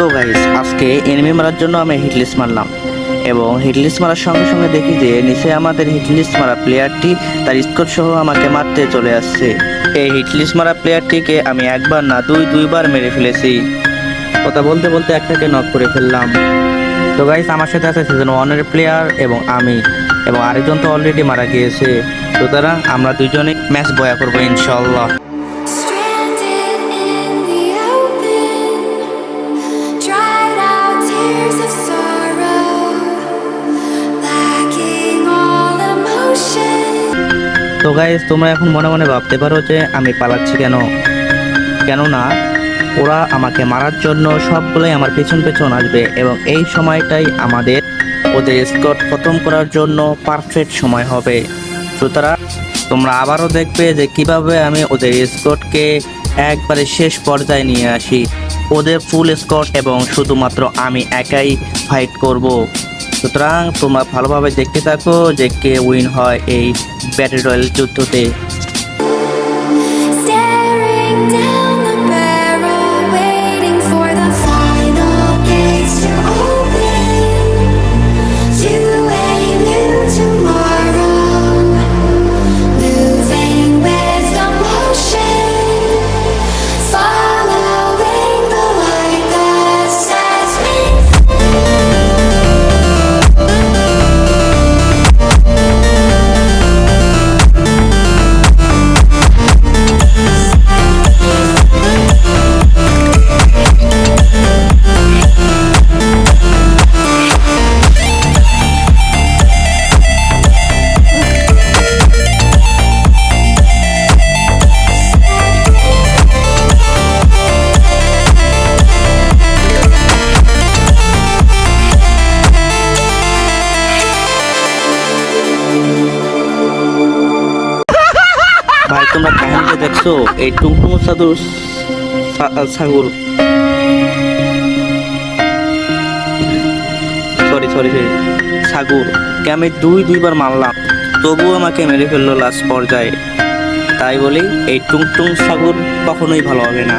তো গাইস, আজকে এনিমি মারার জন্য আমি হিটলিস্ট মারলাম এবং হিটলিস্ট মারার সঙ্গে সঙ্গে দেখি যে নিচে আমাদের হিটলিস্ট মারা প্লেয়ারটি তার স্কোর সহ আমাকে মারতে চলে আসছে। এই হিটলিস্ট মারা প্লেয়ারটিকে আমি একবার না দুইবার মেরে ফেলেছি। কথা বলতে বলতে একটাকে নক করে ফেললাম। তো গাইস, আমার সাথে আছে সিজন 1 এর প্লেয়ার এবং আমি, এবং আরেকজন তো অলরেডি মারা গিয়েছে। সুতরাং আমরা দুজনেই ম্যাচ বয়া করবো ইনশাআল্লাহ। Stranded in the open, dried out tears of sorrow, lacking all emotion. তো গাইস, তোমরা এখন মনে মনে ভাবতে পারো যে আমি পালাচ্ছি কেননা ওরা আমাকে মারার জন্য সবগুলোই আমার পেছন পেছন আসবে এবং এই সময়টাই আমাদের ওদের স্কোর খতম করার জন্য পারফেক্ট সময় হবে। সুতরাং তোমরা আবারও দেখবে যে কিভাবে আমি ওদের স্কোরকে একবারে শেষ পর্যায়ে নিয়ে আসি, ওদের ফুল স্কোর এবং শুধুমাত্র আমি একাই ফাইট করব। সুতরাং তোমরা ভালোভাবে দেখতে থাকো যে কে উইন হয় এই ব্যাটল রয়্যাল যুদ্ধতে। Staring down the barrel, waiting for the final gates to open, to a new tomorrow, moving with the motion, following the light that sets me ভাই, তোমরা কাহিনীটা দেখছো? এই টুংটুং সাধুর ছাগল, সরি সাগুরকে আমি দুইবার মারলাম, তবুও আমাকে মেরে ফেললো লাস্ট পর্যায়ে। তাই বলি এই টুংটুং সাগুর কখনোই ভালো হবে না।